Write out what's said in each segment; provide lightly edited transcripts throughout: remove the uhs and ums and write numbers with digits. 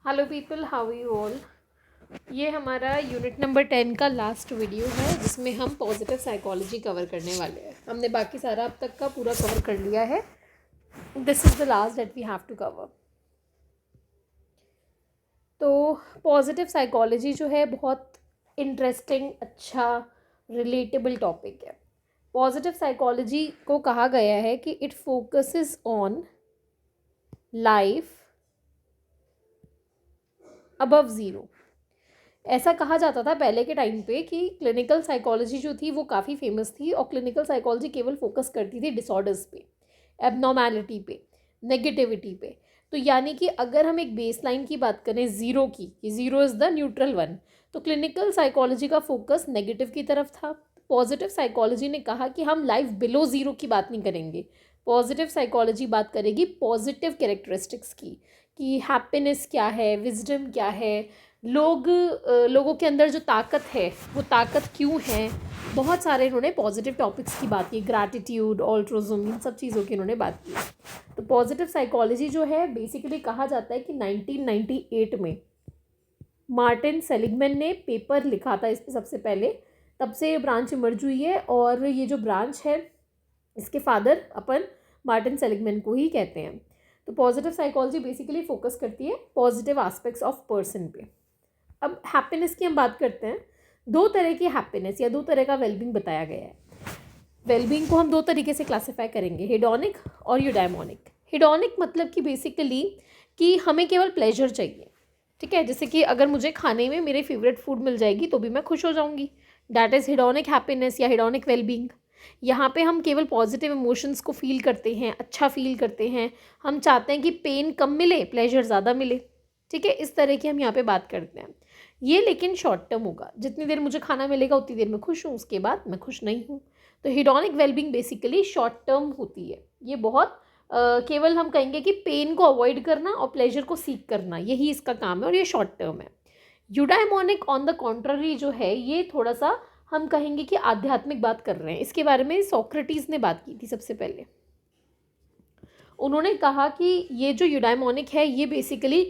Hello people, how you all. ये हमारा unit number 10 का लास्ट वीडियो है जिसमें हम पॉजिटिव साइकोलॉजी कवर करने वाले हैं। हमने बाकी सारा अब तक का पूरा कवर कर लिया है। This is the last that we have to cover. तो पॉजिटिव साइकोलॉजी जो है बहुत इंटरेस्टिंग, अच्छा, रिलेटेबल टॉपिक है। पॉजिटिव साइकोलॉजी को कहा गया है कि it focuses on life above zero. ऐसा कहा जाता था पहले के टाइम पे कि क्लिनिकल साइकोलॉजी जो थी वो काफ़ी फेमस थी और क्लिनिकल साइकोलॉजी केवल फोकस करती थी डिसऑर्डर्स पे, एबनॉर्मैलिटी पे, नेगेटिविटी पे। तो यानी कि अगर हम एक बेसलाइन की बात करें ज़ीरो की, कि zero is the neutral one, तो क्लिनिकल साइकोलॉजी का फोकस नेगेटिव की तरफ था। पॉजिटिव साइकोलॉजी ने कहा कि हम लाइफ बिलो ज़ीरो की बात नहीं करेंगे। पॉजिटिव साइकोलॉजी बात करेगी पॉजिटिव कैरेक्टरिस्टिक्स की, कि हैप्पीनेस क्या है, विजडम क्या है, लोगों के अंदर जो ताकत है वो ताकत क्यों है। बहुत सारे इन्होंने पॉजिटिव टॉपिक्स की बात की, ग्रैटिट्यूड, ऑल्ट्रुइज्म, इन सब चीज़ों की इन्होंने बात की। तो पॉजिटिव साइकोलॉजी जो है बेसिकली कहा जाता है कि 1998 में मार्टिन सेलिगमैन ने पेपर लिखा था इस पर सबसे पहले। तब से ये ब्रांच इमर्ज हुई है और ये जो ब्रांच है इसके फादर अपन मार्टिन सेलिगमैन को ही कहते हैं। तो पॉजिटिव साइकोलॉजी बेसिकली फोकस करती है पॉजिटिव एस्पेक्ट्स ऑफ पर्सन पे। अब हैप्पीनेस की हम बात करते हैं। दो तरह की हैप्पीनेस या दो तरह का वेलबींग बताया गया है। वेलबींग को हम दो तरीके से क्लासिफाई करेंगे, हेडोनिक और यूडाइमोनिक। हेडोनिक मतलब कि बेसिकली कि हमें केवल प्लेजर चाहिए, ठीक है। जैसे कि अगर मुझे खाने में मेरे फेवरेट फूड मिल जाएगी तो भी मैं खुश हो जाऊंगी, डैट इज़ हेडोनिक हैप्पीनेस या हेडोनिक वेलबींग। यहाँ पे हम केवल पॉजिटिव इमोशंस को फील करते हैं, अच्छा फील करते हैं। हम चाहते हैं कि पेन कम मिले, प्लेजर ज़्यादा मिले, ठीक है। इस तरह की हम यहाँ पे बात करते हैं। ये लेकिन शॉर्ट टर्म होगा, जितनी देर मुझे खाना मिलेगा उतनी देर मैं खुश हूँ, उसके बाद मैं खुश नहीं हूँ। तो hedonic wellbeing basically short term होती है। ये बहुत केवल हम कहेंगे कि पेन को अवॉइड करना और प्लेजर को सीक करना, यही इसका काम है और ये शॉर्ट टर्म है। यूडाइमोनिक ऑन द कॉन्ट्ररी जो है ये थोड़ा सा हम कहेंगे कि आध्यात्मिक बात कर रहे हैं। इसके बारे में सोक्रेटिस ने बात की थी सबसे पहले। उन्होंने कहा कि ये जो यूडाइमोनिक है ये बेसिकली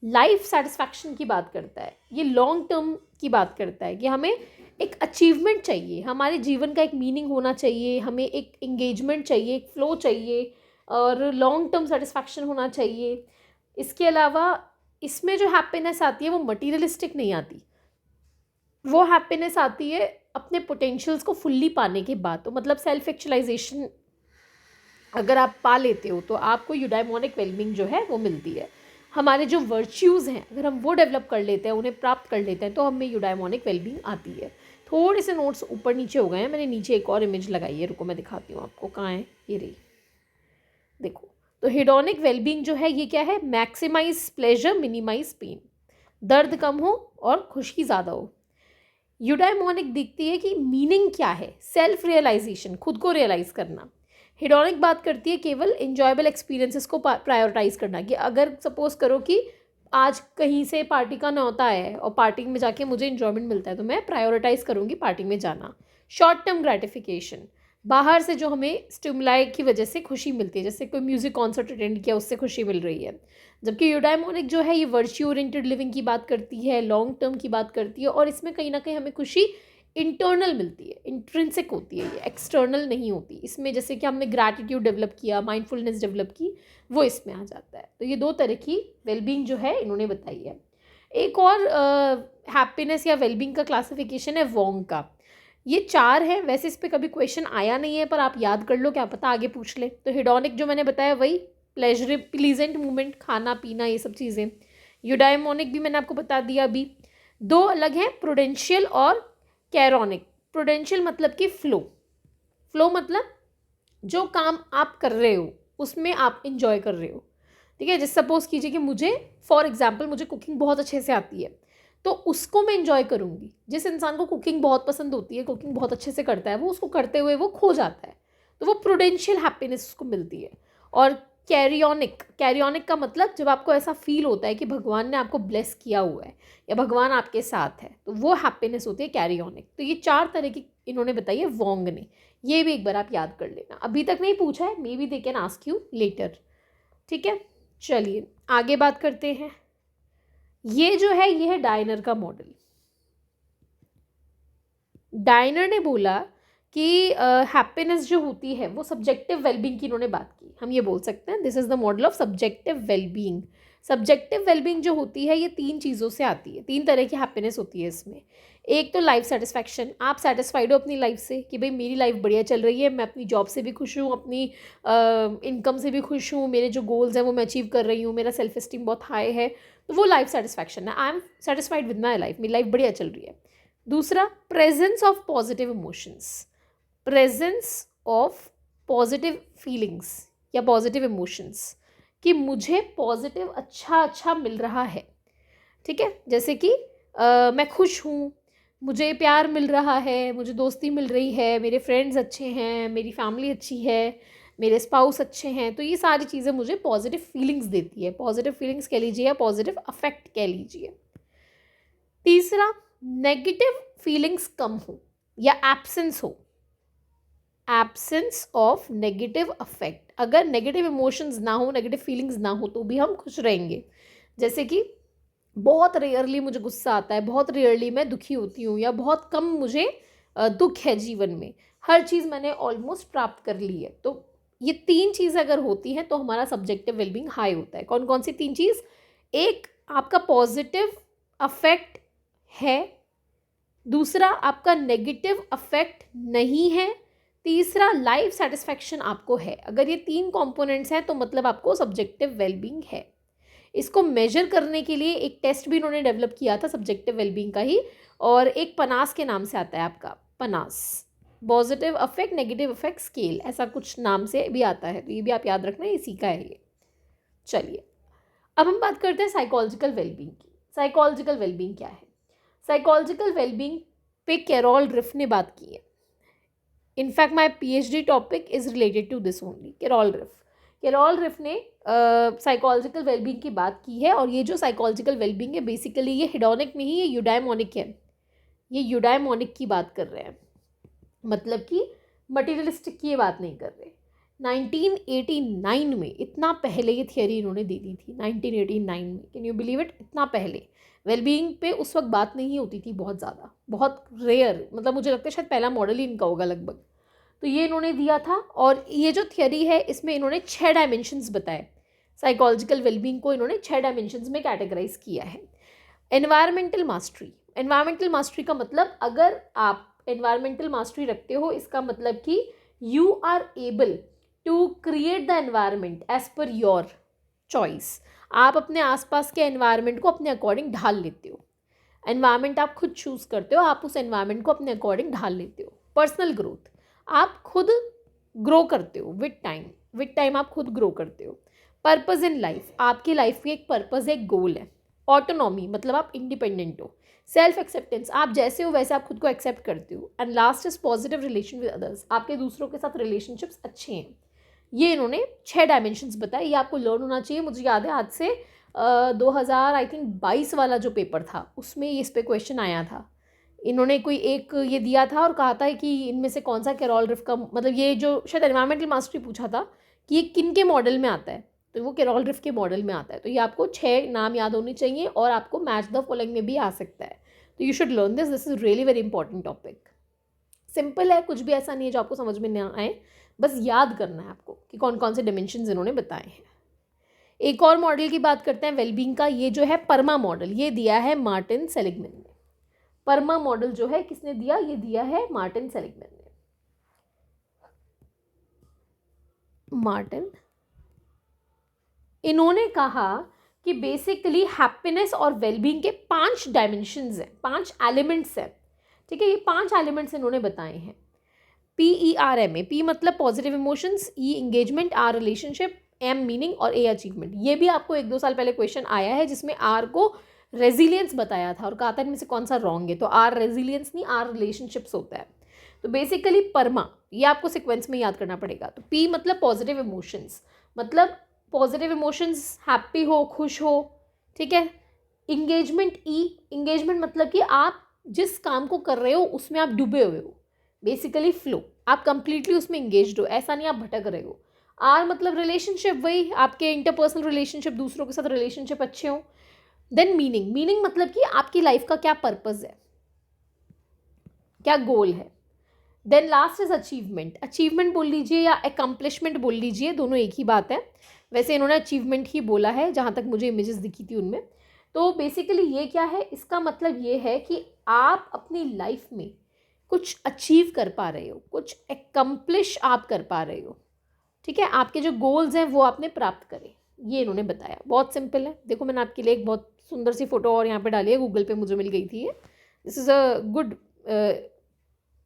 लाइफ सेटिस्फैक्शन की बात करता है, ये लॉन्ग टर्म की बात करता है कि हमें एक अचीवमेंट चाहिए, हमारे जीवन का एक मीनिंग होना चाहिए, हमें एक एंगेजमेंट चाहिए, एक फ्लो चाहिए और लॉन्ग टर्म सेटिस्फैक्शन होना चाहिए। इसके अलावा इसमें जो हैप्पीनेस आती है वो मटीरियलिस्टिक नहीं आती, वो हैप्पीनेस आती है अपने पोटेंशियल्स को फुल्ली पाने के बाद। तो मतलब सेल्फ एक्चुअलाइजेशन अगर आप पा लेते हो तो आपको यूडाइमोनिक वेलबींग जो है वो मिलती है। हमारे जो वर्च्यूज़ हैं अगर हम वो डेवलप कर लेते हैं, उन्हें प्राप्त कर लेते हैं, तो हमें यूडाइमोनिक वेलबींग आती है। थोड़े से नोट्स ऊपर नीचे हो गए हैं, मैंने नीचे एक और इमेज लगाई है, रुको मैं दिखाती हूँ आपको। कहाँ है ये रही, देखो। तो हेडोनिक वेलबींग जो है ये क्या है, मैक्सिमाइज प्लेजर, मिनिमाइज पेन, दर्द कम हो और खुशी ज़्यादा हो। यूडाइमोनिक दिखती है कि मीनिंग क्या है, सेल्फ रियलाइजेशन, खुद को रियलाइज़ करना। हेडोनिक बात करती है केवल इंजॉयबल एक्सपीरियंसेस को प्रायोरिटाइज करना, कि अगर सपोज करो कि आज कहीं से पार्टी का न्योता है और पार्टी में जाके मुझे इंजॉयमेंट मिलता है तो मैं प्रायोरिटाइज करूँगी पार्टी में जाना। शॉर्ट टर्म ग्रेटिफिकेशन, बाहर से जो हमें स्टिमुलाई की वजह से खुशी मिलती है, जैसे कोई म्यूज़िक कॉन्सर्ट अटेंड किया उससे खुशी मिल रही है। जबकि यूडाइमोनिक जो है ये वर्च्यू ओरिएंटेड लिविंग की बात करती है, लॉन्ग टर्म की बात करती है और इसमें कहीं ना कहीं हमें खुशी इंटरनल मिलती है, इंट्रिंसिक होती है, ये एक्सटर्नल नहीं होती। इसमें जैसे कि हमने ग्रैटिट्यूड डेवलप किया, माइंडफुलनेस डेवलप की, वो इसमें आ जाता है। तो ये दो तरह की वेलबींग जो है इन्होंने बताई है। एक और हैप्पीनेस या वेलबींग का क्लासिफिकेशन है वोंग का। ये चार है, वैसे इस पर कभी क्वेश्चन आया नहीं है पर आप याद कर लो, क्या पता आगे पूछ ले। तो हेडोनिक जो मैंने बताया वही प्लेजर, प्लीजेंट मूवमेंट, खाना पीना, ये सब चीज़ें। यूडाइमोनिक भी मैंने आपको बता दिया अभी। दो अलग हैं, प्रूडेंशियल और कैरोनिक। प्रूडेंशियल मतलब कि फ्लो, फ्लो मतलब जो काम आप कर रहे हो उसमें आप इंजॉय कर रहे हो, ठीक है। जैसे सपोज कीजिए कि मुझे फॉर एग्जाम्पल मुझे कुकिंग बहुत अच्छे से आती है तो उसको मैं इंजॉय करूँगी। जिस इंसान को कुकिंग बहुत पसंद होती है, कुकिंग बहुत अच्छे से करता है, वो उसको करते हुए वो खो जाता है, तो वो प्रूडेंशियल हैप्पीनेस उसको मिलती है। और कैरियोनिक, कैरियोनिक का मतलब जब आपको ऐसा फील होता है कि भगवान ने आपको ब्लेस किया हुआ है या भगवान आपके साथ है, तो वो हैप्पीनेस होती है कैरियोनिक। तो ये चार तरह की इन्होंने बताई है वोंग ने। ये भी एक बार आप याद कर लेना, अभी तक नहीं पूछा है, may be they can ask you later, ठीक है। चलिए आगे बात करते हैं। ये जो है ये है डायनर का मॉडल। डायनर ने बोला कि हैप्पीनेस जो होती है वो सब्जेक्टिव वेलबींग की इन्होंने बात की। हम ये बोल सकते हैं this is the model of subjective wellbeing. Subjective wellbeing जो होती है ये 3 चीज़ों से आती है, 3 तरह की हैप्पीनेस होती है इसमें। एक तो लाइफ सेटिस्फैक्शन, आप सेटिस्फाइड हो अपनी लाइफ से कि भाई मेरी लाइफ बढ़िया चल रही है, मैं अपनी जॉब से भी खुश हूँ, अपनी इनकम से भी खुश हूँ, मेरे जो गोल्स हैं वो मैं अचीव कर रही हूँ, मेरा सेल्फ इस्टीम बहुत हाई है, तो वो लाइफ सेटिस्फैक्शन है। I am satisfied with my life, मेरी लाइफ बढ़िया चल रही है। दूसरा, presence of positive emotions, presence of positive feelings या पॉजिटिव इमोशंस, कि मुझे पॉजिटिव अच्छा मिल रहा है। ठीक है, जैसे कि मैं खुश हूँ, मुझे प्यार मिल रहा है, मुझे दोस्ती मिल रही है, मेरे फ्रेंड्स अच्छे हैं, मेरी फैमिली अच्छी है, मेरे स्पाउस अच्छे हैं, तो ये सारी चीज़ें मुझे पॉजिटिव फीलिंग्स देती है। पॉजिटिव फीलिंग्स कह लीजिए या पॉजिटिव अफेक्ट कह लीजिए। तीसरा, नेगेटिव फीलिंग्स कम हो या एब्सेंस हो, एब्सेंस ऑफ नेगेटिव अफेक्ट। अगर नेगेटिव इमोशंस ना हो, नेगेटिव फीलिंग्स ना हो तो भी हम खुश रहेंगे। जैसे कि बहुत रेयरली मुझे गुस्सा आता है, बहुत रेयरली मैं दुखी होती हूँ, या बहुत कम मुझे दुख है जीवन में, हर चीज़ मैंने ऑलमोस्ट प्राप्त कर ली है। तो ये 3 चीज़ अगर होती हैं तो हमारा सब्जेक्टिव वेलबींग हाई होता है। कौन कौन सी 3 चीज़? एक, आपका पॉजिटिव अफेक्ट है। दूसरा, आपका नेगेटिव अफेक्ट नहीं है। तीसरा, लाइफ सेटिस्फैक्शन आपको है। अगर ये 3 कंपोनेंट्स हैं तो मतलब आपको सब्जेक्टिव वेलबींग है। इसको मेजर करने के लिए एक टेस्ट भी इन्होंने डेवलप किया था सब्जेक्टिव वेलबींग का ही, और एक पनास के नाम से आता है आपका, पनास, positive affect negative affect scale, ऐसा कुछ नाम से भी आता है, तो ये भी आप याद रखना, इसी का है ये। चलिए, अब हम बात करते हैं साइकोलॉजिकल वेलबींग की। साइकोलॉजिकल वेलबींग क्या है? साइकोलॉजिकल वेलबींग पे कैरोल रिफ ने बात की है। In fact my PhD topic is related to this only, Carol Ryff. Carol Ryff ने साइकोलॉजिकल वेलबींग की बात की है, और ये जो साइकोलॉजिकल वेलबींग है बेसिकली ये हेडोनिक नहीं, ये यूडाइमोनिक है। ये यूडाइमोनिक की बात कर रहे हैं, मतलब कि मटीरियलिस्टिक की ये बात नहीं कर रहे। 1989 में, इतना पहले ये थियोरी इन्होंने दे दी थी 1989 में। Can you believe it? इतना पहले वेलबींग पे उस वक्त बात नहीं होती थी, बहुत ज़्यादा, बहुत रेयर, मतलब मुझे लगता है शायद पहला मॉडल ही इनका होगा लगभग। तो ये इन्होंने दिया था, और ये जो थियोरी है इसमें इन्होंने 6 डायमेंशंस बताए। साइकोलॉजिकल वेलबींग को इन्होंने 6 डायमेंशंस में कैटेगराइज किया है। एनवायरमेंटल मास्टरी, एनवायरमेंटल मास्टरी का मतलब, अगर आप एनवायरमेंटल मास्टरी रखते हो, इसका मतलब कि you are able to create the environment as per your choice. आप अपने आसपास के एनवायरमेंट को अपने अकॉर्डिंग ढाल लेते हो। एनवायरमेंट आप खुद चूज़ करते हो, आप उस एनवायरमेंट को अपने अकॉर्डिंग ढाल लेते हो। पर्सनल ग्रोथ, आप खुद ग्रो करते हो विद टाइम आप खुद ग्रो करते हो। पर्पज़ इन लाइफ, आपकी लाइफ की एक पर्पज़ है, एक गोल है। ऑटोनॉमी, मतलब आप इंडिपेंडेंट हो। सेल्फ एक्सेप्टेंस, आप जैसे हो वैसे आप खुद को एक्सेप्ट करते हो। And last is positive relation with others, आपके दूसरों के साथ रिलेशनशिप्स अच्छे हैं। ये इन्होंने 6 डायमेंशंस बताए, ये आपको लर्न होना चाहिए। मुझे याद है आज से 2000 आई थिंक 22 वाला जो पेपर था उसमें इस पे क्वेश्चन आया था। इन्होंने कोई एक ये दिया था और कहा था कि इनमें से कौन सा कैरोल रिफ का, मतलब ये जो शायद एनवायरमेंटल मास्टरी पूछा था कि ये किन के मॉडल में आता है, तो वो कैरोल रिफ के मॉडल में आता है। तो ये आपको 6 नाम याद होने चाहिए, और आपको मैच द फॉलोइंग में भी आ सकता है। तो you should learn this is really very important topic. Simple है, कुछ भी ऐसा नहीं है जो आपको समझ में ना आए, बस याद करना है आपको कि कौन कौन से डिमेंशंस इन्होंने बताए हैं। एक और मॉडल की बात करते हैं वेलबींग का, ये जो है परमा मॉडल, ये दिया है मार्टिन सेलिगमैन ने। परमा मॉडल जो है किसने दिया? ये दिया है मार्टिन सेलिगमैन ने। मार्टिन, इन्होंने कहा कि बेसिकली हैप्पीनेस और वेलबींग के 5 डायमेंशंस हैं, 5 एलिमेंट्स हैं। ठीक है, ये 5 एलिमेंट्स इन्होंने बताए हैं। PERMA, P मतलब positive emotions, E engagement, R relationship, M meaning और A अचीवमेंट। ये भी आपको 1-2 साल पहले क्वेश्चन आया है जिसमें R को रेजिलियंस बताया था और कहा था इनमें से कौन सा रॉन्ग है, तो R रेजिलियंस नहीं, R रिलेशनशिप्स होता है। तो बेसिकली परमा, ये आपको सिक्वेंस में याद करना पड़ेगा। तो P मतलब पॉजिटिव इमोशंस, मतलब पॉजिटिव इमोशंस, हैप्पी हो, खुश हो। ठीक है। इंगेजमेंट, E इंगेजमेंट मतलब कि आप जिस काम को कर रहे हो उसमें आप डूबे हुए हो, बेसिकली फ्लो, आप कंप्लीटली उसमें इंगेज्ड हो, ऐसा नहीं आप भटक रहे हो। R मतलब रिलेशनशिप, वही आपके इंटरपर्सनल रिलेशनशिप, दूसरों के साथ रिलेशनशिप अच्छे हो। देन मीनिंग, मीनिंग मतलब कि आपकी लाइफ का क्या पर्पस है, क्या गोल है। Then last is achievement, achievement बोल लीजिए या अकम्पलिशमेंट बोल लीजिए, दोनों एक ही बात है। वैसे इन्होंने अचीवमेंट ही बोला है जहाँ तक मुझे इमेजेस दिखी थी उनमें। तो बेसिकली ये क्या है, इसका मतलब ये है कि आप अपनी लाइफ में कुछ अचीव कर पा रहे हो, कुछ एकम्प्लिश आप कर पा रहे हो, ठीक है, आपके जो गोल्स हैं वो आपने प्राप्त करे, ये इन्होंने बताया। बहुत सिंपल है। देखो मैंने आपके लिए एक बहुत सुंदर सी फोटो और यहाँ पे डाली है, गूगल पे मुझे मिल गई थी ये। This is a good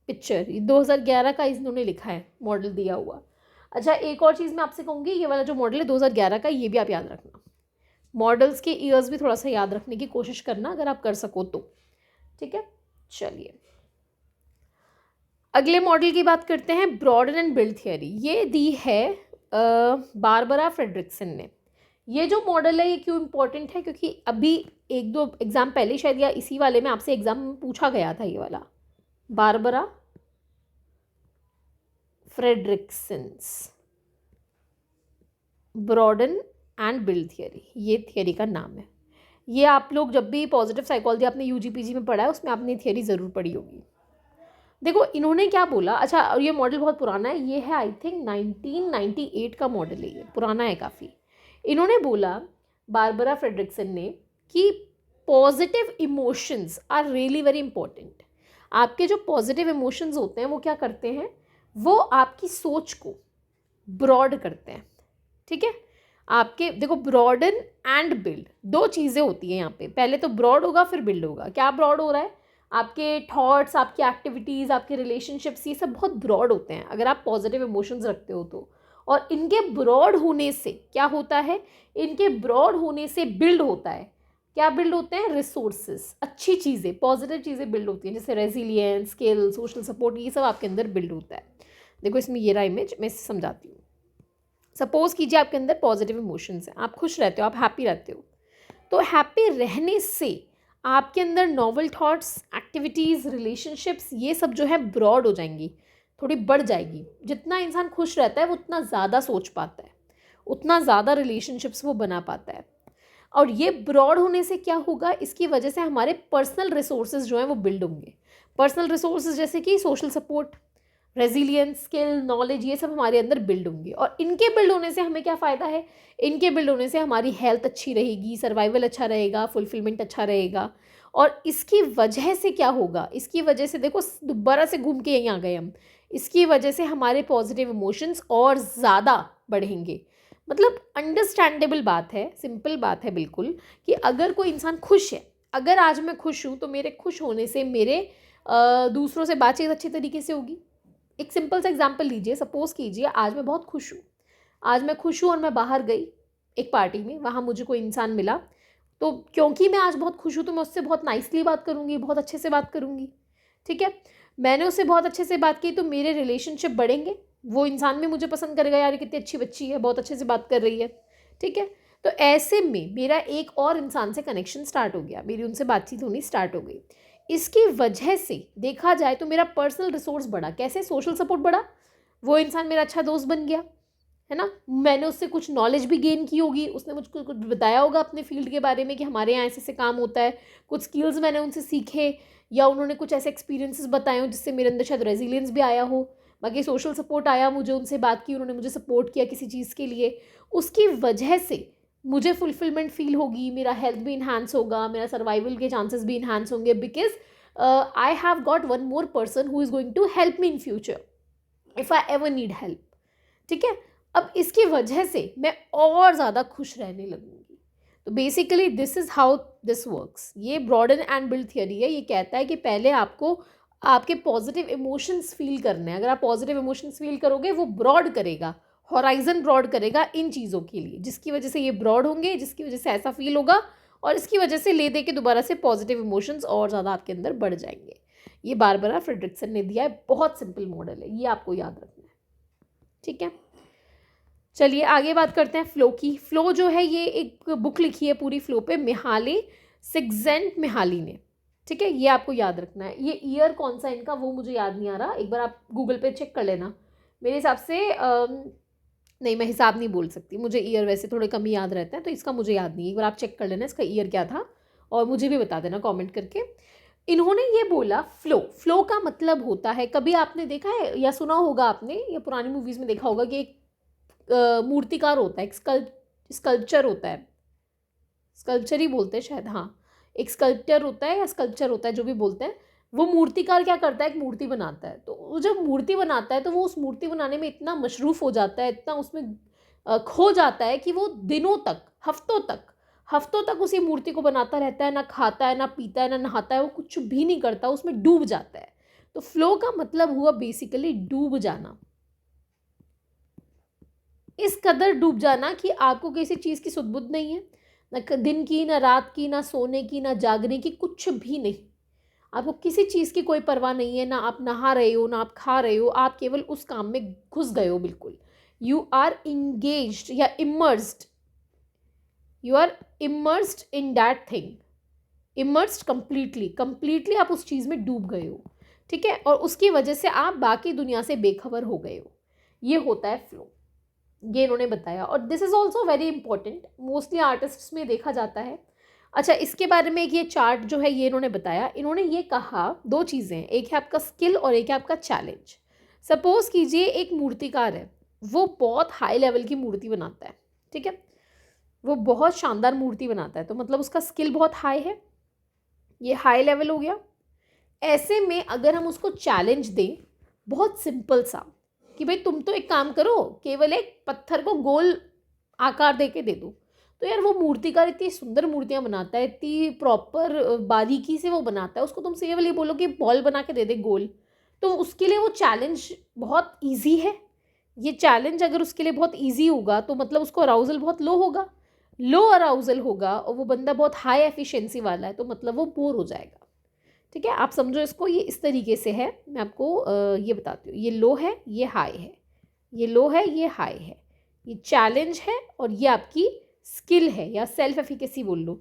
picture. 2011 का इन्होंने लिखा है मॉडल दिया हुआ। अच्छा, एक और चीज़ मैं आपसे कहूँगी, ये वाला जो मॉडल है 2011 का, ये भी आप याद रखना। मॉडल्स के ईयर्स भी थोड़ा सा याद रखने की कोशिश करना अगर आप कर सको तो, ठीक है। चलिए अगले मॉडल की बात करते हैं, ब्रॉडन एंड बिल्ड थियरी। ये दी है बारबरा फ्रेडरिक्सन ने। ये जो मॉडल है ये क्यों इम्पोर्टेंट है, क्योंकि अभी एक दो एग्जाम पहले शायद या इसी वाले में आपसे एग्जाम पूछा गया था ये वाला, Barbara Fredrickson's broaden and build theory, ये थियरी का नाम है। ये आप लोग जब भी पॉजिटिव साइकोलॉजी आपने यूजीपीजी में पढ़ा है उसमें आपने थियरी ज़रूर पढ़ी होगी। देखो इन्होंने क्या बोला, अच्छा और ये मॉडल बहुत पुराना है, ये है आई थिंक 1998 का मॉडल है, ये पुराना है काफ़ी। इन्होंने बोला, बारबरा फ्रेडरिक्सन ने, कि positive emotions are really very important. आपके जो पॉजिटिव इमोशंस होते हैं वो क्या करते हैं, वो आपकी सोच को ब्रॉड करते हैं, ठीक है। आपके देखो ब्रॉडन एंड बिल्ड दो चीज़ें होती हैं यहाँ पे, पहले तो ब्रॉड होगा फिर बिल्ड होगा। क्या ब्रॉड हो रहा है, आपके थॉट्स, आपकी एक्टिविटीज़, आपके रिलेशनशिप्स, ये सब बहुत ब्रॉड होते हैं अगर आप पॉजिटिव इमोशंस रखते हो तो। और इनके ब्रॉड होने से क्या होता है, इनके ब्रॉड होने से बिल्ड होता है, क्या बिल्ड होते हैं, रिसोर्सेज, अच्छी चीज़ें, पॉजिटिव चीज़ें बिल्ड होती हैं, जैसे रेजिलियंस, स्किल, सोशल सपोर्ट, ये सब आपके अंदर बिल्ड होता है। देखो इसमें ये रहा इमेज, मैं इसे समझाती हूँ। सपोज कीजिए आपके अंदर पॉजिटिव इमोशंस हैं, आप खुश रहते हो, आप हैप्पी रहते हो, तो हैप्पी रहने से आपके अंदर नॉवल थॉट्स, एक्टिविटीज़, रिलेशनशिप्स, ये सब जो है ब्रॉड हो जाएंगी, थोड़ी बढ़ जाएगी। जितना इंसान खुश रहता है वो उतना ज़्यादा सोच पाता है, उतना ज़्यादा रिलेशनशिप्स वो बना पाता है। और ये ब्रॉड होने से क्या होगा, इसकी वजह से हमारे पर्सनल रिसोर्सेज जो हैं वो बिल्ड होंगे। पर्सनल रिसोर्सेज जैसे कि social support, resilience, skill, knowledge, ये सब हमारे अंदर बिल्ड होंगे। और इनके बिल्ड होने से हमें क्या फ़ायदा है, इनके बिल्ड होने से हमारी हेल्थ अच्छी रहेगी, सर्वाइवल अच्छा रहेगा, फुलफिलमेंट अच्छा रहेगा। और इसकी वजह से क्या होगा, इसकी वजह से देखो दोबारा से घूम के यहीं आ गए हम, इसकी वजह से हमारे पॉजिटिव इमोशंस और ज़्यादा बढ़ेंगे। मतलब अंडरस्टैंडेबल बात है, सिंपल बात है बिल्कुल, कि अगर कोई इंसान खुश है, अगर आज मैं खुश हूँ तो मेरे खुश होने से मेरे दूसरों से बातचीत अच्छी तरीके से होगी। एक सिंपल सा एग्जांपल लीजिए, सपोज कीजिए आज मैं बहुत खुश हूँ, आज मैं खुश हूँ और मैं बाहर गई एक पार्टी में, वहाँ मुझे कोई इंसान मिला, तो क्योंकि मैं आज बहुत खुश हूँ तो मैं उससे बहुत नाइसली बात करूँगी, बहुत अच्छे से बात करूँगी, ठीक है। मैंने उससे बहुत अच्छे से बात की तो मेरे रिलेशनशिप बढ़ेंगे, वो इंसान भी मुझे पसंद करेगा, यार कितनी अच्छी बच्ची है, बहुत अच्छे से बात कर रही है, ठीक है। तो ऐसे में मेरा एक और इंसान से कनेक्शन स्टार्ट हो गया, मेरी उनसे बातचीत होनी स्टार्ट हो गई। इसकी वजह से देखा जाए तो मेरा पर्सनल रिसोर्स बढ़ा, कैसे, सोशल सपोर्ट बढ़ा, वो इंसान मेरा अच्छा दोस्त बन गया, है ना। मैंने उससे कुछ नॉलेज भी गेन की होगी, उसने मुझको कुछ बताया होगा अपने फील्ड के बारे में कि हमारे यहाँ ऐसे ऐसे काम होता है, कुछ स्किल्स मैंने उनसे सीखे, या उन्होंने कुछ ऐसे एक्सपीरियंसेस बताए हो जिससे मेरे अंदर शायद रेजिलियंस भी आया हो। बाकी सोशल सपोर्ट आया, मुझे उनसे बात की, उन्होंने मुझे सपोर्ट किया किसी चीज़ के लिए, उसकी वजह से मुझे फुलफिलमेंट फील होगी, मेरा हेल्थ भी इन्हांस होगा, मेरा सर्वाइवल के चांसेस भी इन्हांस होंगे, because I have got one more person who is going to help me in future if I ever need help, ठीक है। अब इसकी वजह से मैं और ज़्यादा खुश रहने लगूंगी। तो basically this is how this works. ये ब्रॉडन एंड बिल्ड थियरी है, ये कहता है कि पहले आपको आपके पॉजिटिव इमोशंस फील करने हैं। अगर आप पॉजिटिव इमोशंस फील करोगे वो ब्रॉड करेगा, हॉराइजन ब्रॉड करेगा इन चीज़ों के लिए, जिसकी वजह से ये ब्रॉड होंगे, जिसकी वजह से ऐसा फील होगा, और इसकी वजह से ले दे के दोबारा से पॉजिटिव इमोशंस और ज़्यादा आपके अंदर बढ़ जाएंगे। ये बारबरा फ्रेडरिक्सन ने दिया है, बहुत सिंपल मॉडल है, ये आपको याद रखना है, ठीक है। चलिए आगे बात करते हैं फ्लो की। फ्लो जो है ये एक बुक लिखी है पूरी फ्लो पे, मिहाली सिक्जेंट-मिहाली ने, ठीक है। ये आपको याद रखना है। ये ईयर कौन सा इनका वो मुझे याद नहीं आ रहा, एक बार आप गूगल पे चेक कर लेना। मेरे हिसाब से नहीं, मैं हिसाब नहीं बोल सकती, मुझे ईयर वैसे थोड़े कम ही याद रहते हैं, तो इसका मुझे याद नहीं है। एक बार आप चेक कर लेना इसका ईयर क्या था और मुझे भी बता देना कमेंट करके। इन्होंने ये बोला फ्लो, फ्लो का मतलब होता है, कभी आपने देखा है या सुना होगा आपने या पुरानी मूवीज़ में देखा होगा कि एक मूर्तिकार होता है, एक स्कल्पचर होता है, स्कल्पचर ही बोलते हैं शायद, हाँ, एक स्कल्पचर होता है या स्कल्पचर होता है, जो भी बोलते हैं। वो मूर्तिकार क्या करता है, एक मूर्ति बनाता है, तो वो जब मूर्ति बनाता है तो वो उस मूर्ति बनाने में इतना मशरूफ़ हो जाता है, इतना उसमें खो जाता है कि वो दिनों तक, हफ्तों तक उसी मूर्ति को बनाता रहता है, ना खाता है, ना पीता है, ना नहाता है, वो कुछ भी नहीं करता, उसमें डूब जाता है। तो फ्लो का मतलब हुआ बेसिकली डूब जाना, इस कदर डूब जाना कि आपको किसी चीज़ की सुध-बुध नहीं है, ना दिन की, ना रात की, ना सोने की, ना जागने की, कुछ भी नहीं। आपको किसी चीज़ की कोई परवाह नहीं है, ना आप नहा रहे हो, ना आप खा रहे हो, आप केवल उस काम में घुस गए हो बिल्कुल। यू आर इंगेज्ड या immersed, you are immersed in that thing, immersed completely आप उस चीज़ में डूब गए हो, ठीक है? और उसकी वजह से आप बाकी दुनिया से बेखबर हो गए हो। ये होता है फ्लो, ये इन्होंने बताया। और this is also very important, mostly artists में देखा जाता है। अच्छा, इसके बारे में एक ये चार्ट जो है ये इन्होंने बताया, इन्होंने ये कहा दो चीज़ें, एक है आपका स्किल और एक है आपका चैलेंज। सपोज़ कीजिए एक मूर्तिकार है, वो बहुत हाई लेवल की मूर्ति बनाता है, ठीक है? वो बहुत शानदार मूर्ति बनाता है, तो मतलब उसका स्किल बहुत हाई है, ये हाई लेवल हो गया। ऐसे में अगर हम उसको चैलेंज दें, बहुत सिंपल सा, कि भाई तुम तो एक काम करो, केवल एक पत्थर को गोल आकार दे के दे दो, तो यार वो मूर्तिकार इतनी सुंदर मूर्तियाँ बनाता है, इतनी प्रॉपर बारीकी से वो बनाता है, उसको तुम केवल ये बोलो कि बॉल बना के दे दे गोल, तो उसके लिए वो चैलेंज बहुत ईजी है। ये चैलेंज अगर उसके लिए बहुत ईजी होगा तो मतलब उसको अराउजल बहुत लो होगा, लो अराउजल होगा, और वो बंदा बहुत हाई एफिशिएंसी वाला है, तो मतलब वो बोर हो जाएगा। ठीक है, आप समझो इसको, ये इस तरीके से है। मैं आपको ये बताती हूँ, ये लो है, ये हाई है, ये लो है, ये हाई है, ये चैलेंज है, और ये आपकी स्किल है या सेल्फ एफिकेसी बोल लो।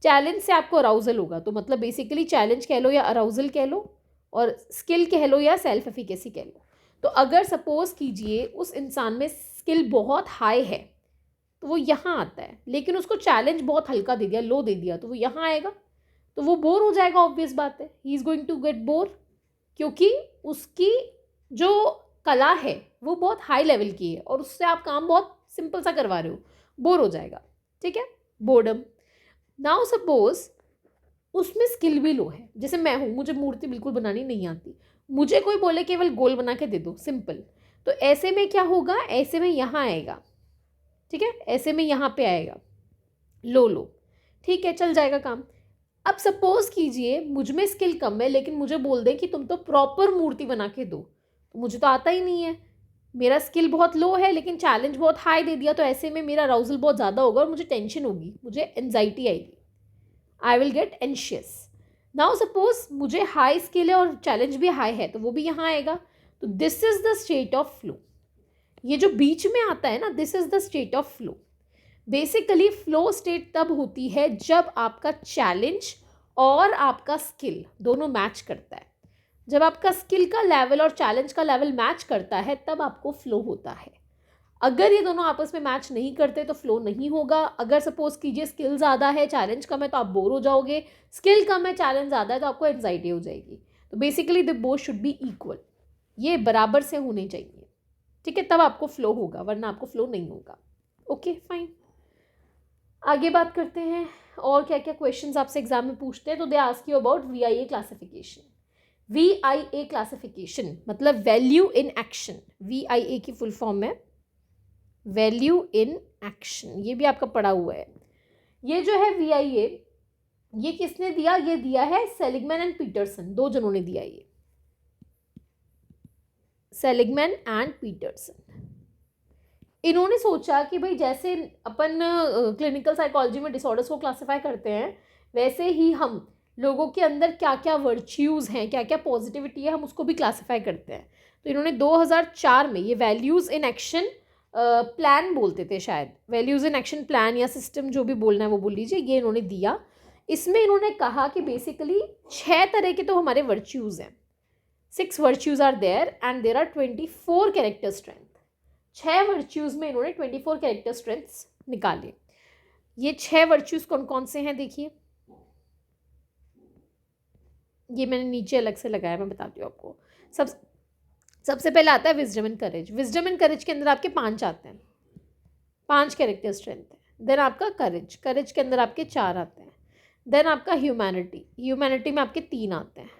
चैलेंज से आपको अराउजल होगा, तो मतलब बेसिकली चैलेंज कह लो या अराउजल कह लो, और स्किल कह लो या सेल्फ एफिकेसी कह लो। तो अगर सपोज कीजिए उस इंसान में स्किल बहुत हाई है तो वो यहाँ आता है, लेकिन उसको चैलेंज बहुत हल्का दे दिया, लो दे दिया, तो वो यहाँ आएगा, तो वो बोर हो जाएगा, ऑब्वियस बात है, he is going to get bore, क्योंकि उसकी जो कला है वो बहुत हाई लेवल की है और उससे आप काम बहुत सिंपल सा करवा रहे हो, बोर हो जाएगा। ठीक है, बोर्डम। नाउ सपोज उसमें स्किल भी लो है, जैसे मैं हूँ, मुझे मूर्ति बिल्कुल बनानी नहीं आती, मुझे कोई बोले केवल गोल बना के दे दो, सिंपल, तो ऐसे में क्या होगा, ऐसे में यहाँ आएगा, ठीक है, ऐसे में यहाँ पे आएगा, लो लो, ठीक है, चल जाएगा काम। अब सपोज कीजिए मुझ में स्किल कम है, लेकिन मुझे बोल दें कि तुम तो प्रॉपर मूर्ति बना के दो, तो मुझे तो आता ही नहीं है, मेरा स्किल बहुत लो है लेकिन चैलेंज बहुत हाई दे दिया, तो ऐसे में मेरा अराउजल बहुत ज़्यादा होगा और मुझे टेंशन होगी, मुझे एनजाइटी आएगी, I will get anxious. Now suppose मुझे हाई स्किल है और चैलेंज भी हाई है, तो वो भी यहाँ आएगा, तो this is the state of flow. ये जो बीच में आता है ना, this is the state of flow. Basically flow state तब होती है जब आपका चैलेंज और आपका स्किल दोनों मैच करता है। जब आपका स्किल का लेवल और चैलेंज का लेवल मैच करता है तब आपको फ्लो होता है। अगर ये दोनों आपस में मैच नहीं करते तो फ्लो नहीं होगा। अगर सपोज कीजिए स्किल ज़्यादा है, चैलेंज कम है, तो आप बोर हो जाओगे, स्किल कम है, चैलेंज ज़्यादा है, तो आपको एंजाइटी हो जाएगी। तो basically the both should be equal, ये बराबर से होने चाहिए, ठीक है, तब आपको फ्लो होगा, वरना आपको फ्लो नहीं होगा। ओके फाइन, आगे बात करते हैं और क्या क्या क्वेश्चंस आपसे एग्जाम में पूछते हैं। तो they ask you about VIA classification. VIA classification मतलब वैल्यू इन एक्शन, VIA की फुल फॉर्म है वैल्यू इन एक्शन, ये भी आपका पढ़ा हुआ है। ये जो है VIA, ये किसने दिया, ये दिया है सेलिगमैन एंड पीटरसन, दो जनों ने दिया ये, सेलिगमैन एंड पीटरसन। इन्होंने सोचा कि भाई जैसे अपन क्लिनिकल साइकोलॉजी में डिसऑर्डर्स को क्लासिफाई करते हैं, वैसे ही हम लोगों के अंदर क्या क्या वर्च्यूज़ हैं, क्या क्या पॉजिटिविटी है, हम उसको भी क्लासिफाई करते हैं। तो इन्होंने 2004 में ये वैल्यूज़ इन एक्शन प्लान बोलते थे शायद, वैल्यूज़ इन एक्शन प्लान या सिस्टम, जो भी बोलना है वो बोल लीजिए, ये इन्होंने दिया। इसमें इन्होंने कहा कि बेसिकली 6 तरह के तो हमारे वर्च्यूज़ हैं, 6 virtues are there and there are 24 character strength. 6 virtues में इन्होंने 24 कैरेक्टर स्ट्रेंथ्स निकाले। ये 6 वर्च्यूज़ कौन कौन से हैं देखिए, ये मैंने नीचे अलग से लगाया, मैं बताती हूँ आपको। सबसे पहले आता है wisdom and courage. Wisdom and courage के अंदर आपके 5 आते हैं, 5 कैरेक्टर स्ट्रेंथ है। देन आपका करेज, करेज के अंदर आपके 4 आते हैं। देन आपका ह्यूमैनिटी, ह्यूमैनिटी में आपके 3 आते हैं,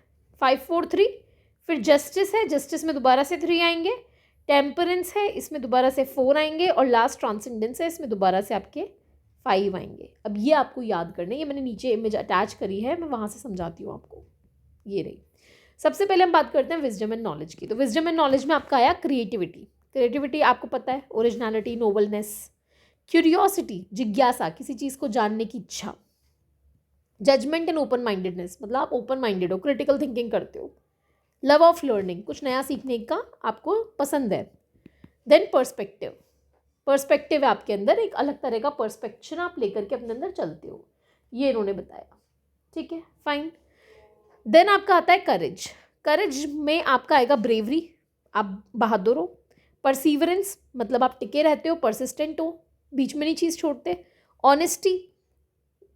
5 4 3। फिर जस्टिस है, जस्टिस में दोबारा से 3 आएंगे। टेम्परेंस है, इसमें दोबारा से 4 आएंगे। और लास्ट ट्रांसेंडेंस है, इसमें दोबारा से आपके 5 आएंगे। अब ये आपको याद करने, ये मैंने नीचे इमेज अटैच करी है, मैं वहाँ से समझाती हूँ आपको। ये रही। सबसे पहले हम बात करते हैं विजडम एंड नॉलेज की। तो विजडम एंड नॉलेज में आपका आया क्रिएटिविटी। क्रिएटिविटी आपको पता है, ओरिजिनलिटी, नोबलनेस, क्यूरियोसिटी, जिज्ञासा, किसी चीज़ को जानने की इच्छा, जजमेंट एंड ओपन माइंडेडनेस, मतलब आप ओपन माइंडेड हो, क्रिटिकल थिंकिंग करते हो, लव ऑफ लर्निंग, कुछ नया सीखने का आपको पसंद है। देन पर्सपेक्टिव, पर्सपेक्टिव है आपके अंदर, एक अलग तरह का पर्सपेक्शन आप लेकर के अपने अंदर चलते हो, ये इन्होंने बताया। ठीक है, फाइन। देन आपका आता है करेज। करेज में आपका आएगा ब्रेवरी, आप बहादुर हो। परसीवरेंस, मतलब आप टिके रहते हो, परसिस्टेंट हो, बीच में नहीं चीज़ छोड़ते। ऑनेस्टी,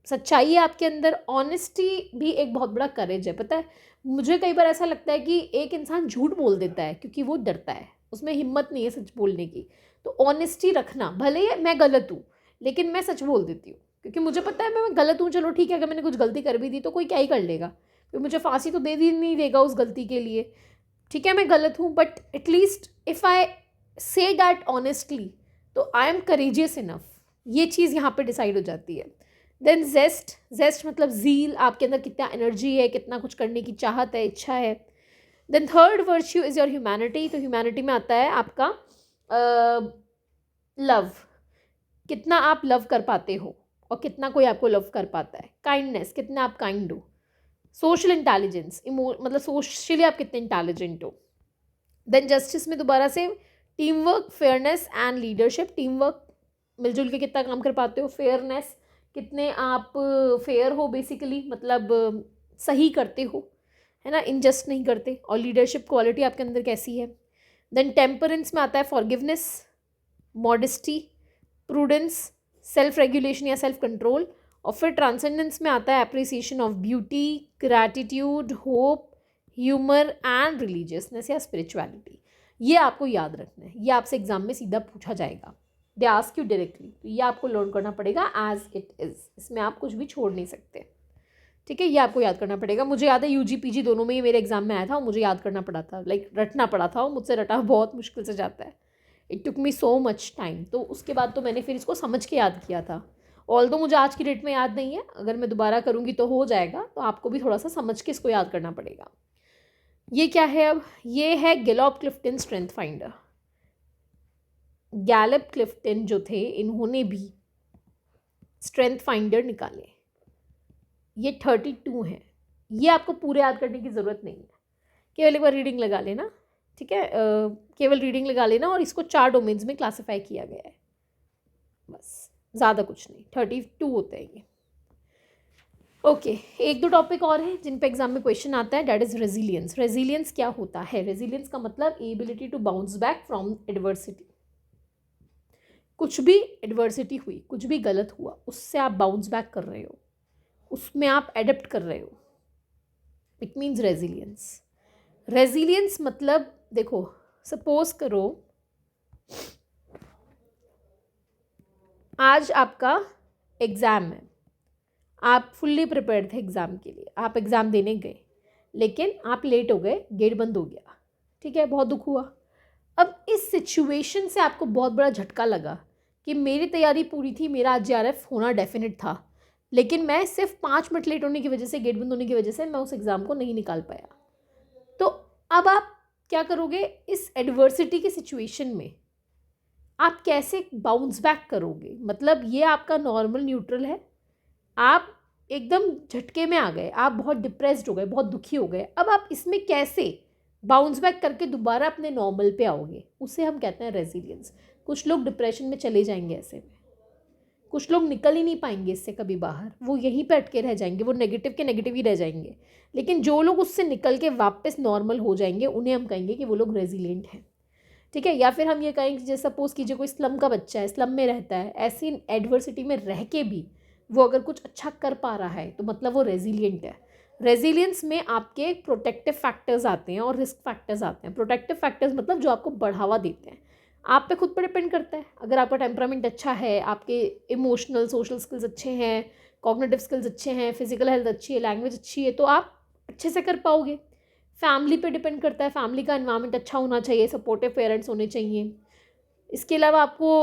सच्चाई है आपके अंदर। ऑनेस्टी भी एक बहुत बड़ा करेज है। पता है, मुझे कई बार ऐसा लगता है कि एक इंसान झूठ बोल देता है क्योंकि वो डरता है, उसमें हिम्मत नहीं है सच बोलने की। तो ऑनेस्टी रखना, भले ही मैं गलत हूँ लेकिन मैं सच बोल देती हूँ क्योंकि मुझे पता है मैं गलत हूँ। चलो ठीक है, अगर मैंने कुछ गलती कर भी दी तो कोई क्या ही कर लेगा, कोई मुझे फांसी तो दे दी नहीं देगा उस गलती के लिए। ठीक है, मैं गलत हूँ, but at least if I say that honestly तो आई एम करेजियस इनफ। ये चीज़ यहाँ पे डिसाइड हो जाती है। देन जेस्ट, जेस्ट मतलब ज़ील, आपके अंदर कितना एनर्जी है, कितना कुछ करने की चाहत है, इच्छा है। Then third virtue is your humanity. तो ह्यूमैनिटी में आता है आपका लव, कितना आप लव कर पाते हो और कितना कोई आपको लव कर पाता है। काइंडनेस, कितना आप काइंड हो। सोशल इंटेलिजेंस, मतलब सोशली आप कितने इंटेलिजेंट हो। देन जस्टिस में दोबारा से team work, fairness and leadership. Team work, मिलजुल के कितना काम कर पाते हो। फेयरनेस, कितने आप फेयर हो बेसिकली, मतलब सही करते हो, है ना, इनजस्ट नहीं करते। और लीडरशिप क्वालिटी आपके अंदर कैसी है। देन टेम्परेंस में आता है forgiveness, modesty, prudence, self regulation या सेल्फ कंट्रोल। और फिर ट्रांसेंडेंस में आता है appreciation of beauty, gratitude, hope, humour and religiousness या स्पिरिचुअलिटी। ये आपको याद रखना है, ये आपसे एग्जाम में सीधा पूछा जाएगा, दे आस्क यू डायरेक्टली। तो ये आपको लर्न करना पड़ेगा एज इट इज़, इसमें आप कुछ भी छोड़ नहीं सकते। ठीक है, ये आपको याद करना पड़ेगा। मुझे याद है यूजी पीजी दोनों में ही मेरे एग्जाम में आया था और मुझे याद करना पड़ा था, लाइक रटना पड़ा था, और मुझसे रटा बहुत मुश्किल से जाता है। It took me so much time. तो उसके बाद तो मैंने फिर इसको समझ के याद किया था। ऑल्दो मुझे आज की डेट में याद नहीं है, अगर मैं दोबारा करूँगी तो हो जाएगा। तो आपको भी थोड़ा सा समझ के इसको याद करना पड़ेगा। ये क्या है अब, ये है गैलोप क्लिफ्टन स्ट्रेंथ फाइंडर। गैलोप क्लिफ्टन जो थे, इन्होंने भी स्ट्रेंथ फाइंडर निकाले। ये 32 हैं। ये आपको पूरे याद करने की ज़रूरत नहीं है, केवल एक बार रीडिंग लगा लेना। ठीक है, केवल रीडिंग लगा लेना। और इसको 4 डोमेन्स में क्लासीफाई किया गया है, बस, ज़्यादा कुछ नहीं। 32 होते हैं ये। ओके, एक दो टॉपिक और हैं जिन पे एग्जाम में क्वेश्चन आता है, डैट इज़ रेजिलियंस। रेजिलियंस क्या होता है? रेजिलियंस का मतलब ability to bounce back from adversity. कुछ भी एडवर्सिटी हुई, कुछ भी गलत हुआ, उससे आप बाउंस बैक कर रहे हो, उसमें आप एडेप्ट कर रहे हो, इट मीन्स रेजिलियंस। रेजिलियंस मतलब देखो, सपोज करो आज आपका एग्ज़ाम है, आप फुल्ली प्रिपेयर्ड थे एग्ज़ाम के लिए, आप एग्ज़ाम देने गए लेकिन आप लेट हो गए, गेट बंद हो गया। ठीक है, बहुत दुख हुआ। अब इस सिचुएशन से आपको बहुत बड़ा झटका लगा कि मेरी तैयारी पूरी थी, मेरा आज JRF होना डेफिनेट था, लेकिन मैं सिर्फ 5 मिनट लेट होने की वजह से, गेट बंद होने की वजह से मैं उस एग्ज़ाम को नहीं निकाल पाया। तो अब आप क्या करोगे इस एडवर्सिटी के सिचुएशन में? आप कैसे बाउंस बैक करोगे? मतलब ये आपका नॉर्मल न्यूट्रल है, आप एकदम झटके में आ गए, आप बहुत डिप्रेस्ड हो गए, बहुत दुखी हो गए। अब आप इसमें कैसे बाउंस बैक करके दोबारा अपने नॉर्मल पे आओगे? उसे हम कहते हैं रेजिलियंस। कुछ लोग डिप्रेशन में चले जाएंगे ऐसे में, कुछ लोग निकल ही नहीं पाएंगे इससे कभी बाहर, वो यहीं पे अटके रह जाएंगे, वो नेगेटिव के नेगेटिव ही रह जाएंगे। लेकिन जो लोग उससे निकल के वापस नॉर्मल हो जाएंगे, उन्हें हम कहेंगे कि वो लोग रेजिलियंट हैं। ठीक है। या फिर हम ये कहें कि जैसे सपोज़ कीजिए कोई स्लम का बच्चा है, स्लम में रहता है, ऐसी एडवर्सिटी में रह के भी वो अगर कुछ अच्छा कर पा रहा है तो मतलब वो रेजिलियंट है। रेजिलियंस में आपके प्रोटेक्टिव फैक्टर्स आते हैं और रिस्क फैक्टर्स आते हैं। प्रोटेक्टिव फैक्टर्स मतलब जो आपको बढ़ावा देते हैं, आप पे खुद पर डिपेंड करता है। अगर आपका टेम्परामेंट अच्छा है, आपके इमोशनल सोशल स्किल्स अच्छे हैं, कॉग्निटिव स्किल्स अच्छे हैं, फिजिकल हेल्थ अच्छी है, लैंग्वेज अच्छी है, तो आप अच्छे से कर पाओगे। फैमिली पे डिपेंड करता है, फैमिली का एनवायरनमेंट अच्छा होना चाहिए, सपोर्टिव पेरेंट्स होने चाहिए। इसके अलावा आपको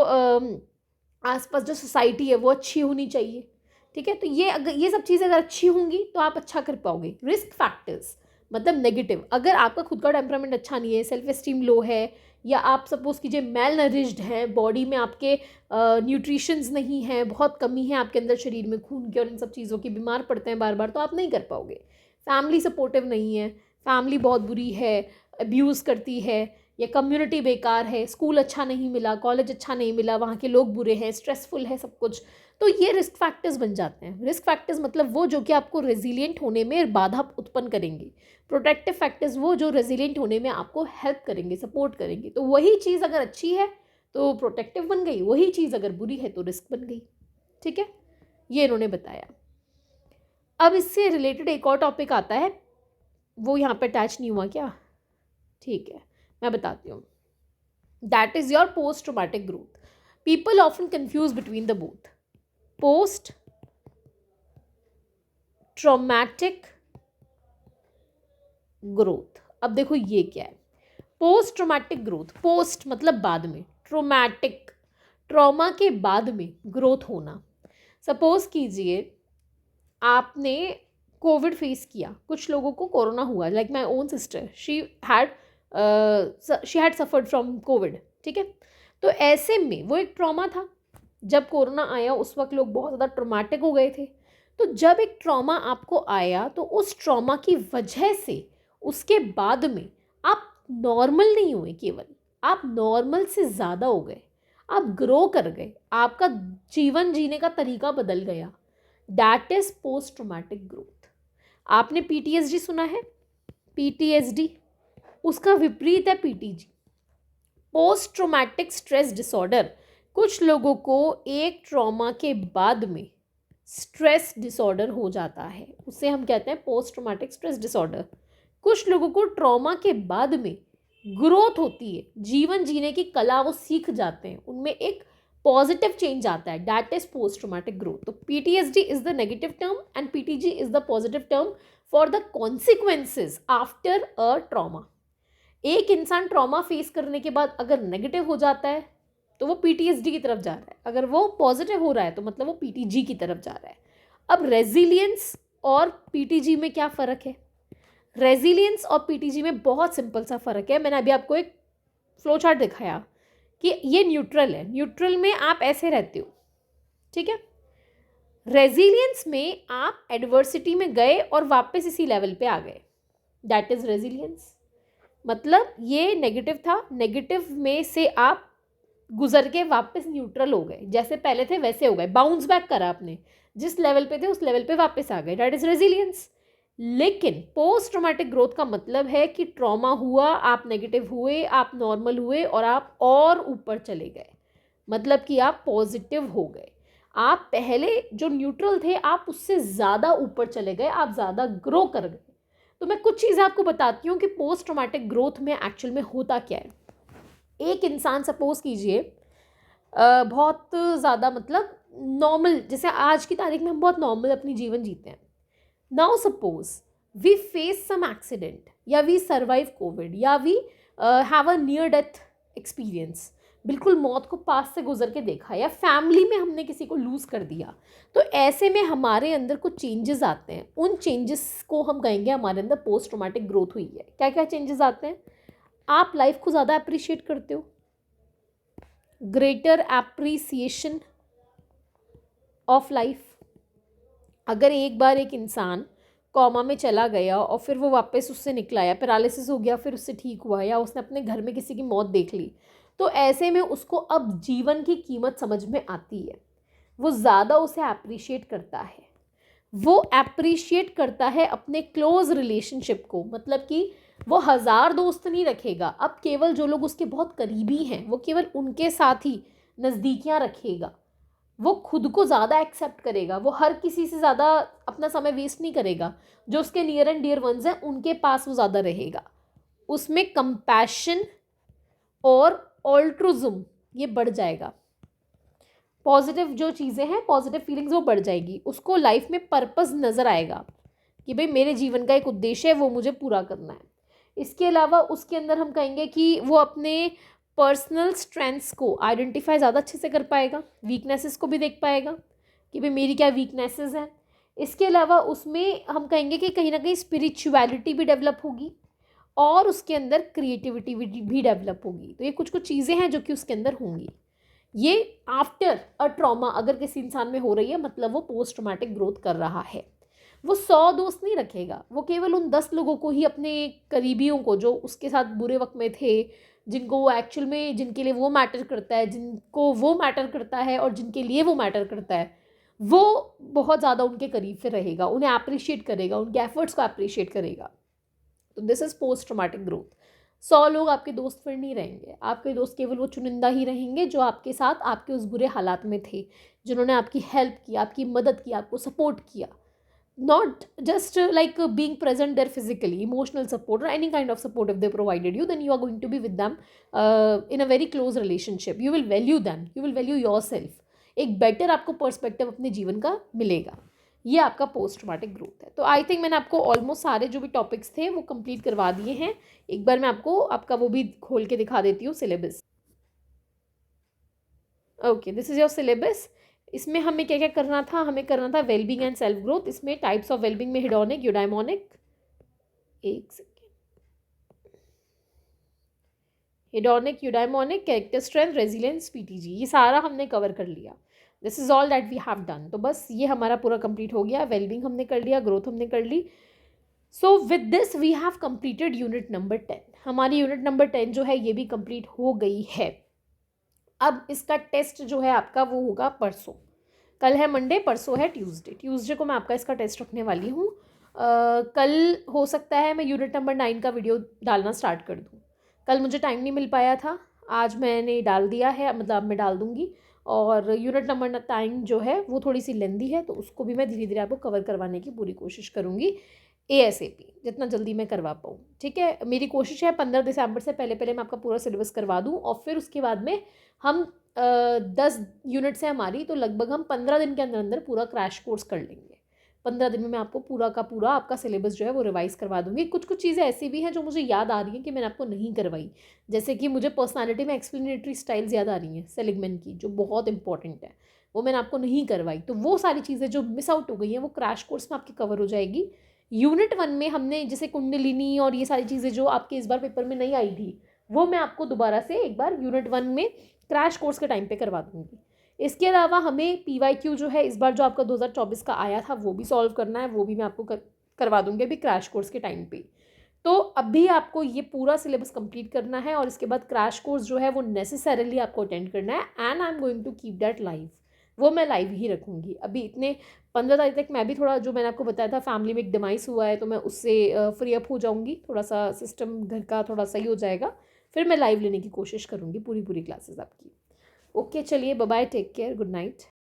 आसपास जो सोसाइटी है वो अच्छी होनी चाहिए। ठीक है, तो ये अगर ये सब चीज़ें अगर अच्छी होंगी तो आप अच्छा कर पाओगे। रिस्क फैक्टर्स मतलब नेगेटिव, अगर आपका खुद का टेम्परामेंट अच्छा नहीं है, सेल्फ एस्टीम लो है, या आप सपोज़ कीजिए मेल नरिश्ड हैं, बॉडी में आपके न्यूट्रिशंस नहीं है, बहुत कमी है आपके अंदर शरीर में खून की और इन सब चीज़ों की, बीमार पड़ते हैं बार बार, तो आप नहीं कर पाओगे। फैमिली सपोर्टिव नहीं है, फैमिली बहुत बुरी है, अब्यूज़ करती है, या कम्युनिटी बेकार है, स्कूल अच्छा नहीं मिला, कॉलेज अच्छा नहीं मिला, वहाँ के लोग बुरे हैं, स्ट्रेसफुल है सब कुछ, तो ये रिस्क फैक्टर्स बन जाते हैं। रिस्क फैक्टर्स मतलब वो जो कि आपको रेजिलिएंट होने में बाधा उत्पन्न करेंगे। प्रोटेक्टिव फैक्टर्स वो जो रेजिलिएंट होने में आपको हेल्प करेंगे, सपोर्ट करेंगे। तो वही चीज़ अगर अच्छी है तो प्रोटेक्टिव बन गई, वही चीज़ अगर बुरी है तो रिस्क बन गई। ठीक है, ये इन्होंने बताया। अब इससे रिलेटेड एक और टॉपिक आता है, वो यहाँ पे अटैच नहीं हुआ क्या? ठीक है, मैं बताती हूँ। That is your post traumatic growth. People often confuse between the both. Post traumatic growth, अब देखो ये क्या है। पोस्ट ट्रॉमेटिक ग्रोथ, पोस्ट मतलब बाद में, ट्रॉमेटिक ट्रॉमा के बाद में ग्रोथ होना। सपोज कीजिए आपने कोविड फेस किया, कुछ लोगों को कोरोना हुआ, like my own sister, she had suffered from Covid. ठीक है, तो ऐसे में वो एक ट्रॉमा था। जब कोरोना आया उस वक्त लोग बहुत ज़्यादा ट्रॉमेटिक हो गए थे। तो जब एक ट्रॉमा आपको आया तो उस ट्रॉमा की वजह से उसके बाद में आप नॉर्मल नहीं हुए, केवल आप नॉर्मल से ज़्यादा हो गए, आप ग्रो कर गए, आपका जीवन जीने का तरीका बदल गया। That is post traumatic growth. आपने पीटीएसडी सुना है? पीटीएसडी उसका विपरीत है PTG, post traumatic stress disorder. कुछ लोगों को एक ट्रॉमा के बाद में स्ट्रेस डिसऑर्डर हो जाता है, उसे हम कहते हैं पोस्ट ट्रॉमेटिक स्ट्रेस डिसऑर्डर। कुछ लोगों को ट्रॉमा के बाद में ग्रोथ होती है, जीवन जीने की कला वो सीख जाते हैं, उनमें एक पॉजिटिव चेंज आता है। That is post traumatic growth. तो PTSD is the negative term and PTG is the positive term for the consequences after a trauma. एक इंसान ट्रॉमा फेस करने के बाद अगर नेगेटिव हो जाता है तो वो पीटीएसडी की तरफ जा रहा है, अगर वो पॉजिटिव हो रहा है तो मतलब वो पीटीजी की तरफ जा रहा है। अब रेजिलियंस और पीटीजी में क्या फ़र्क है? रेजिलियंस और पीटीजी में बहुत सिंपल सा फ़र्क है। मैंने अभी आपको एक फ्लो चार्ट दिखाया कि ये न्यूट्रल है, न्यूट्रल में आप ऐसे रहते हो। ठीक है, रेजिलियंस में आप एडवर्सिटी में गए और वापस इसी लेवल पे आ गए, दैट इज़ रेजिलियंस। मतलब ये नेगेटिव था, नेगेटिव में से आप गुजर के वापस न्यूट्रल हो गए, जैसे पहले थे वैसे हो गए, बाउंस बैक करा आपने, जिस लेवल पे थे उस लेवल पे वापस आ गए, दैट इज रेजिलियंस। लेकिन पोस्ट ट्रॉमेटिक ग्रोथ का मतलब है कि ट्रॉमा हुआ, आप नेगेटिव हुए, आप नॉर्मल हुए और आप और ऊपर चले गए, मतलब कि आप पॉजिटिव हो गए। आप पहले जो न्यूट्रल थे आप उससे ज़्यादा ऊपर चले गए, आप ज़्यादा ग्रो कर गए। तो मैं कुछ चीज़ें आपको बताती हूँ कि पोस्ट ट्रॉमेटिक ग्रोथ में एक्चुअल में होता क्या है। एक इंसान सपोज कीजिए बहुत ज़्यादा मतलब नॉर्मल, जैसे आज की तारीख में हम बहुत नॉर्मल अपनी जीवन जीते हैं। Now suppose we face some accident या वी सर्वाइव कोविड या we have a near death experience, बिल्कुल मौत को पास से गुजर के देखा, या फैमिली में हमने किसी को लूज़ कर दिया। तो ऐसे में हमारे अंदर कुछ चेंजेस आते हैं, उन चेंजेस को हम कहेंगे हमारे अंदर पोस्ट ट्रॉमेटिक ग्रोथ हुई है। क्या क्या चेंजेस आते हैं? आप लाइफ को ज़्यादा अप्रिशिएट करते हो, ग्रेटर एप्रिसिएशन ऑफ लाइफ। अगर एक बार एक इंसान कॉमा में चला गया और फिर वो वापस उससे निकला, या पैरालिसिस हो गया फिर उससे ठीक हुआ, या उसने अपने घर में किसी की मौत देख ली, तो ऐसे में उसको अब जीवन की कीमत समझ में आती है, वो ज़्यादा उसे अप्रिशिएट करता है। वो अप्रिशिएट करता है अपने क्लोज रिलेशनशिप को, मतलब कि वो 1000 दोस्त नहीं रखेगा, अब केवल जो लोग उसके बहुत करीबी हैं वो केवल उनके साथ ही नज़दीकियाँ रखेगा। वो खुद को ज़्यादा एक्सेप्ट करेगा, वो हर किसी से ज़्यादा अपना समय वेस्ट नहीं करेगा। जो उसके नियर एंड डियर वंस हैं उनके पास वो ज़्यादा रहेगा। उसमें कंपैशन और ऑल्ट्रुज्म ये बढ़ जाएगा। पॉजिटिव जो चीज़ें हैं, पॉजिटिव फीलिंग्स वो बढ़ जाएगी। उसको लाइफ में पर्पस नज़र आएगा कि भाई मेरे जीवन का एक उद्देश्य है, वो मुझे पूरा करना है। इसके अलावा उसके अंदर हम कहेंगे कि वो अपने पर्सनल स्ट्रेंथ्स को आइडेंटिफाई ज़्यादा अच्छे से कर पाएगा, वीकनेसेस को भी देख पाएगा कि भाई मेरी क्या वीकनेसेस हैं। इसके अलावा उसमें हम कहेंगे कि कहीं ना कहीं स्पिरिचुअलिटी भी डेवलप होगी और उसके अंदर क्रिएटिविटी भी डेवलप होगी। तो ये कुछ कुछ चीज़ें हैं जो कि उसके अंदर होंगी। ये आफ्टर अ ट्रॉमा अगर किसी इंसान में हो रही है, मतलब वो पोस्ट ट्रॉमेटिक ग्रोथ कर रहा है। वो 100 दोस्त नहीं रखेगा, वो केवल उन 10 लोगों को ही, अपने करीबियों को जो उसके साथ बुरे वक्त में थे, जिनको वो एक्चुअल में, जिनके लिए वो मैटर करता है, जिनको वो मैटर करता है और जिनके लिए वो मैटर करता है, वो बहुत ज़्यादा उनके करीब से रहेगा, उन्हें अप्रिशिएट करेगा, उनके एफर्ट्स को अप्रिशिएट करेगा। तो this is post traumatic growth. 100 लोग आपके दोस्त फिर नहीं रहेंगे, आपके दोस्त केवल वो चुनिंदा ही रहेंगे जो आपके साथ आपके उस बुरे हालात में थे, जिन्होंने आपकी हेल्प की, आपकी मदद की, आपको सपोर्ट किया। Not just like being present there physically, emotional support or any kind of support if they provided you, then you are going to be with them in a very close relationship. You will value them, you will value yourself. एक better आपको perspective अपने जीवन का मिलेगा। ये आपका post traumatic growth है। तो आई थिंक मैंने आपको ऑलमोस्ट सारे जो भी टॉपिक्स थे वो कंप्लीट करवा दिए हैं। एक बार मैं आपको आपका वो भी खोल के दिखा देती हूँ, syllabus. Okay, this is your syllabus. इसमें हमें क्या क्या करना था, हमें करना था वेलबींग एंड सेल्फ ग्रोथ। इसमें टाइप्स ऑफ वेलबींग में हिडोनिक, यूडाइमोनिक, एक second, hedonic, eudaimonic, character strength, resilience, PTG, ये सारा हमने कवर कर लिया। This is all that we have done. तो बस ये हमारा पूरा कंप्लीट हो गया। वेलबींग हमने कर लिया, ग्रोथ हमने कर ली। So with this we have completed unit number 10। हमारी यूनिट नंबर 10 जो है ये भी कंप्लीट हो गई है। अब इसका टेस्ट जो है आपका वो होगा परसों। कल है मंडे, परसों है ट्यूसडे। ट्यूसडे को मैं आपका इसका टेस्ट रखने वाली हूँ। कल हो सकता है मैं यूनिट नंबर 9 का वीडियो डालना स्टार्ट कर दूँ। कल मुझे टाइम नहीं मिल पाया था, आज मैंने डाल दिया है, मतलब अब मैं डाल दूँगी। और यूनिट नंबर 9 जो है वो थोड़ी सी लेंदी है, तो उसको भी मैं धीरे धीरे आपको कवर करवाने की पूरी कोशिश करूँगी, ASAP, जितना जल्दी मैं करवा पाऊँ। ठीक है, मेरी कोशिश है 15 दिसंबर से पहले पहले मैं आपका पूरा सिलेबस करवा दूँ, और फिर उसके बाद में हम 10 यूनिट्स हैं हमारी, तो लगभग हम 15 दिन के अंदर अंदर पूरा क्रैश कोर्स कर लेंगे। 15 दिन में मैं आपको पूरा का पूरा आपका सिलेबस जो है वो रिवाइज करवा दूंगी। कुछ कुछ चीज़ें ऐसी भी हैं जो मुझे याद आ रही हैं कि मैंने आपको नहीं करवाई, जैसे कि मुझे पर्सनालिटी में एक्सप्लेनेटरी स्टाइल्स याद आ रही हैं सेलिगमैन की, जो बहुत इंपॉर्टेंट है, वो मैंने आपको नहीं करवाई। तो वो सारी चीज़ें जो मिस आउट हो गई हैं वो क्रैश कोर्स में आपकी कवर हो जाएगी। यूनिट 1 में हमने जैसे कुंडलिनी और ये सारी चीज़ें जो आपके इस बार पेपर में नहीं आई थी, वो मैं आपको दोबारा से एक बार यूनिट 1 में क्रैश कोर्स के टाइम पे करवा दूँगी। इसके अलावा हमें PYQ जो है इस बार जो आपका 2024 का आया था वो भी सॉल्व करना है, वो भी मैं आपको करवा दूँगी अभी क्रैश कोर्स के टाइम पे। तो अभी आपको ये पूरा सिलेबस कंप्लीट करना है, और इसके बाद क्रैश कोर्स जो है वो नेसेसरीली आपको अटेंड करना है, and I am going to keep that live. वो मैं लाइव ही रखूँगी। अभी इतने 15 तारीख तक मैं भी थोड़ा, जो मैंने आपको बताया था, फैमिली में एक डिमाइस हुआ है, तो मैं उससे फ्री अप हो जाऊँगी, थोड़ा सा सिस्टम घर का थोड़ा सही हो जाएगा, फिर मैं लाइव लेने की कोशिश करूँगी पूरी क्लासेस आपकी। ओके, चलिए, bye bye, take care, good night.